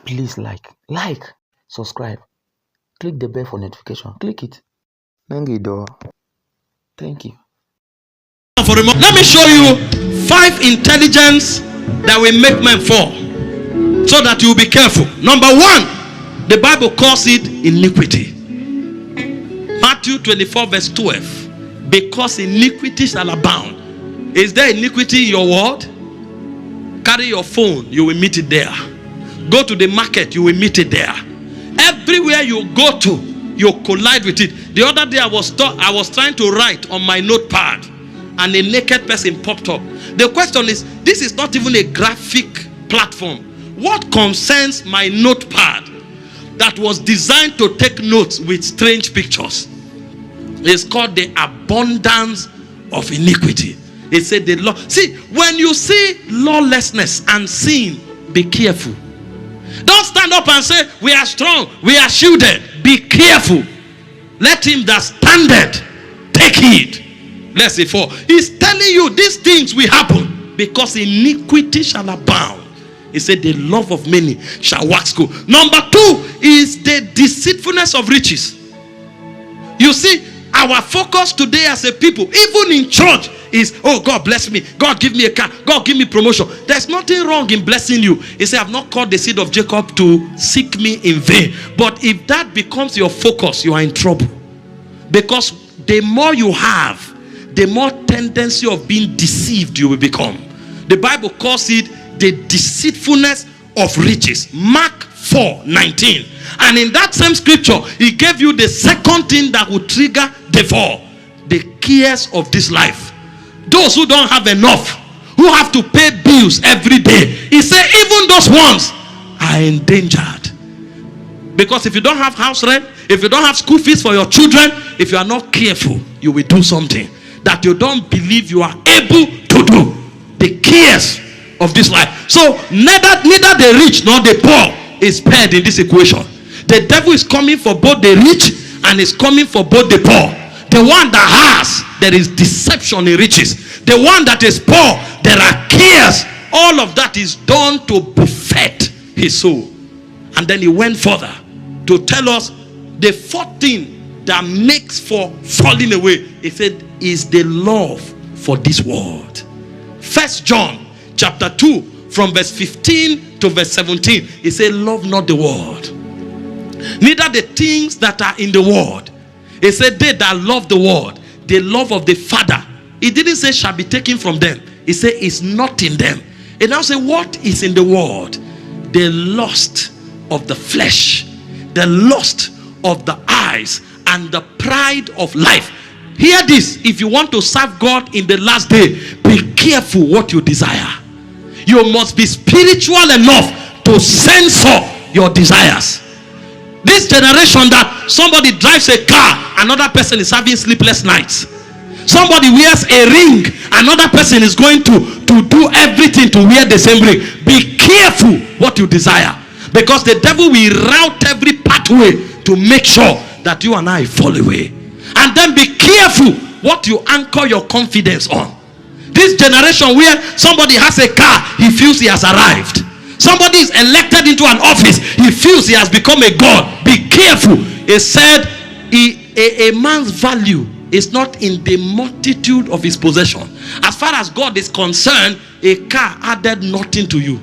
please like, subscribe, click the bell for notification, click it. Thank you. Let me show you 5 intelligence that will make men fall, so that you will be careful. Number 1, the Bible calls it iniquity. Matthew 24 verse 12. Because iniquity shall abound. Is there iniquity in your world? Carry your phone, you will meet it there. Go to the market, you will meet it there. Everywhere you go to, you collide with it. The other day I was trying to write on my notepad, and a naked person popped up. The question is, this is not even a graphic platform. What concerns my notepad that was designed to take notes with strange pictures? It's called the abundance of iniquity. It said the law. See, when you see lawlessness and sin, be careful. Don't stand up and say, we are strong, we are shielded. Be careful. Let him that standeth take heed. Let's say 4. He's telling you these things will happen because iniquity shall abound. He said the love of many shall wax cold. Number 2 is the deceitfulness of riches. You see, our focus today as a people, even in church, is, oh, God bless me, God give me a car, God give me promotion. There's nothing wrong in blessing you. He said, I've not called the seed of Jacob to seek me in vain. But if that becomes your focus, you are in trouble. Because the more you have, the more tendency of being deceived you will become. The Bible calls it the deceitfulness of riches. Mark 4:19. And in that same scripture, he gave you the second thing that will trigger the fall. The cares of this life. Those who don't have enough, who have to pay bills every day. He said even those ones are endangered. Because if you don't have house rent, if you don't have school fees for your children, if you are not careful, you will do something that you don't believe you are able to do. The cares of this life. So neither the rich nor the poor is spared in this equation. The devil is coming for both the rich and is coming for both the poor. The one that has, there is deception in riches. The one that is poor, there are cares. All of that is done to buffet his soul. And then he went further to tell us the 4th thing that makes for falling away. He said is the love for this world. 1 John chapter 2 from verse 15 to verse 17. He said, love not the world, neither the things that are in the world. He said, they that love the world, the love of the Father, he didn't say shall be taken from them. He said it's not in them. He now said, what is in the world? The lust of the flesh, the lust of the eyes, and the pride of life. Hear this. If you want to serve God in the last day, be careful what you desire. You must be spiritual enough to censor your desires. This generation that somebody drives a car, another person is having sleepless nights. Somebody wears a ring, another person is going to do everything to wear the same ring. Be careful what you desire, because the devil will route every pathway to make sure that you and I fall away. And then be careful what you anchor your confidence on. This generation where somebody has a car, he feels he has arrived. Somebody is elected into an office, he feels he has become a god. Be careful. He said a man's value is not in the multitude of his possession. As far as God is concerned, a car added nothing to you.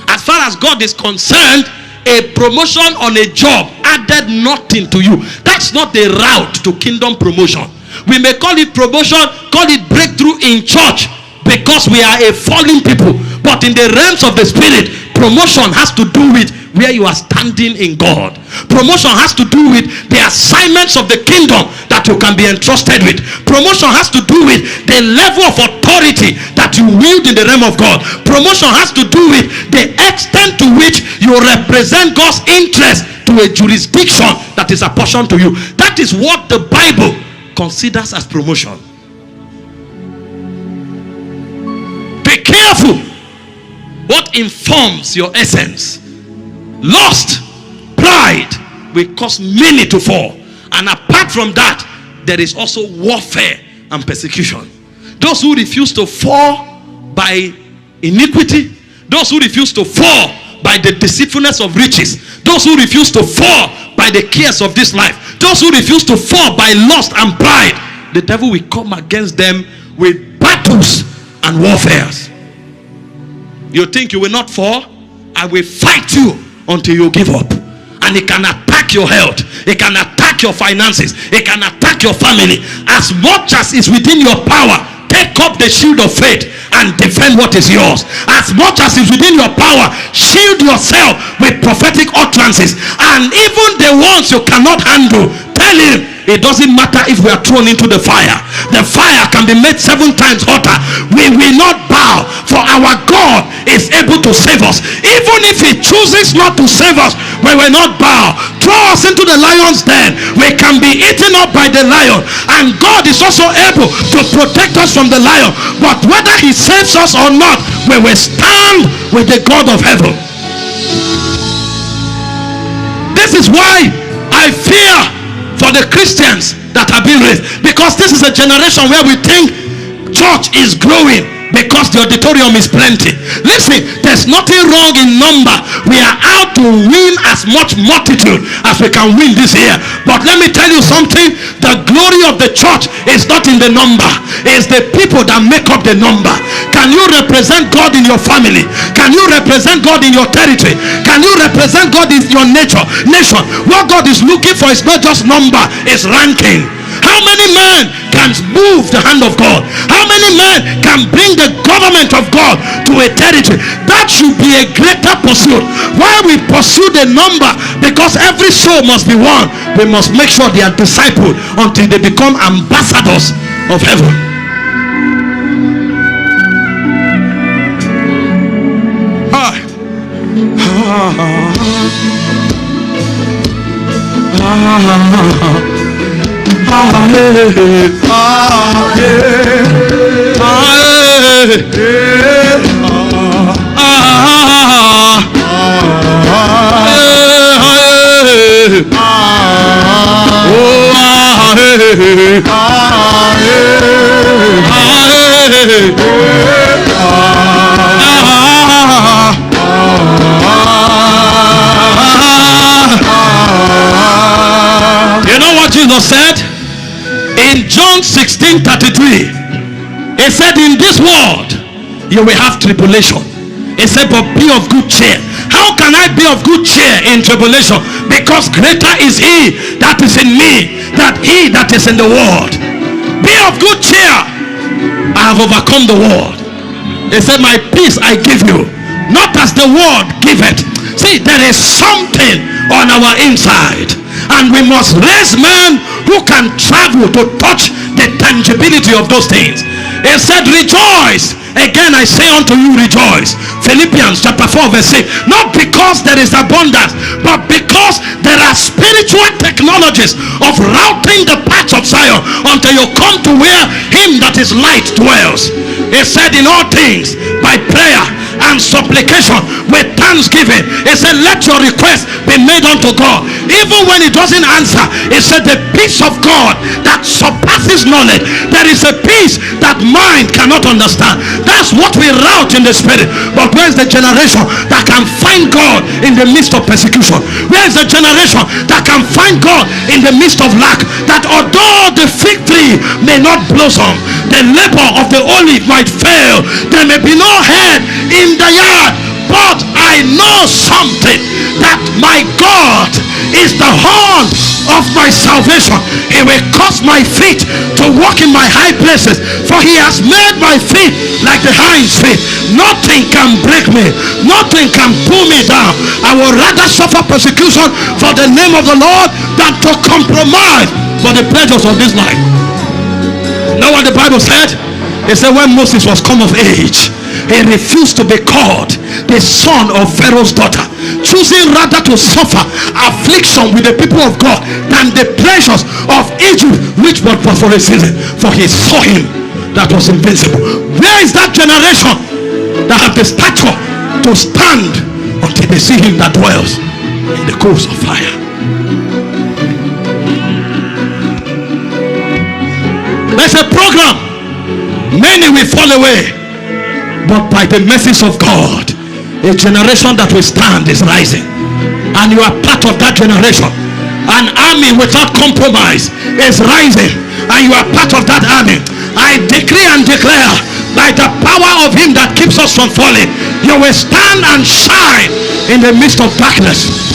As far as God is concerned, a promotion on a job added nothing to you. That's not the route to kingdom promotion. We may call it promotion, call it breakthrough in church, because we are a fallen people. But in the realms of the spirit, promotion has to do with where you are standing in God. Promotion has to do with the assignments of the kingdom that you can be entrusted with. Promotion has to do with the level of authority that you wield in the realm of God. Promotion has to do with the extent to which you represent God's interest to a jurisdiction that is apportioned to you. That is what the Bible considers as promotion. Be careful what informs your essence. Lust, pride will cause many to fall. And apart from that, there is also warfare and persecution. Those who refuse to fall by iniquity, those who refuse to fall by the deceitfulness of riches, those who refuse to fall by the cares of this life, those who refuse to fall by lust and pride, the devil will come against them with battles and warfares. You think you will not fall? I will fight you until you give up. And it can attack your health, it can attack your finances, it can attack your family. As much as is within your power, take up the shield of faith and defend what is yours. As much as is within your power, shield yourself with prophetic utterances. And even the ones you cannot handle, tell him, it doesn't matter if we are thrown into the fire. The fire can be made 7 times hotter. We will not bow, for our God is able to save us. Even if he chooses not to save us, we will not bow. Throw us into the lion's den, we can be eaten up by the lion. And God is also able to protect us from the lion. But whether he saves us or not, we will stand with the God of heaven. This is why I fear for the Christians that have been raised, because this is a generation where we think church is growing because the auditorium is plenty. Listen, there's nothing wrong in number. We are out to win as much multitude as we can win this year. But let me tell you something, the glory of the church is not in the number, it's the people that make up the number. Can you represent God in your family? Can you represent God in your territory? Can you represent God in your nation? What God is looking for is not just number, it's ranking. How many men can move the hand of God? How many men can bring the government of God to a territory? That should be a greater pursuit. Why we pursue the number? Because every soul must be won. We must make sure they are discipled until they become ambassadors of heaven. You know what Jesus said in John 16:33? He said, in this world you will have tribulation. He said, but be of good cheer. How can I be of good cheer in tribulation? Because greater is he that is in me than he that is in the world. Be of good cheer. I have overcome the world. He said, my peace I give you, not as the world giveth. See, there is something on our inside, and we must raise men who can travel to touch the tangibility of those things. He said, rejoice. Again I say unto you, rejoice. Philippians chapter 4 verse 6. Not because there is abundance, but because there are spiritual technologies of routing the paths of Zion until you come to where him that is light dwells. He said, in all things by prayer and supplication with thanksgiving, he said, let your request be made unto God. Even when he doesn't answer, he said, the peace of God that surpasses knowledge. There is a peace that mind cannot understand. That's what we route in the spirit. But where is the generation that can find God in the midst of persecution? Where is the generation that can find God in the midst of lack? That although the fig tree may not blossom, the labor of the olive might fail, there may be no head in the yard, but I know something, that my God is the horn of my salvation. He will cause my feet to walk in my high places, for he has made my feet like the hind's feet. Nothing can break me, nothing can pull me down. I will rather suffer persecution for the name of the Lord than to compromise for the pleasures of this life. Know what the Bible said? It said, when Moses was come of age, he refused to be called the son of Pharaoh's daughter, choosing rather to suffer affliction with the people of God than the pleasures of Egypt, which was for a season, for he saw him that was invincible. Where is that generation that have the stature to stand until they see him that dwells in the coals of fire? There's a program. Many will fall away, but by the mercies of God, A generation that will stand is rising, and you are part of that generation. An army without compromise is rising, and you are part of that army. I decree and declare, by the power of him that keeps us from falling, you will stand and shine in the midst of darkness.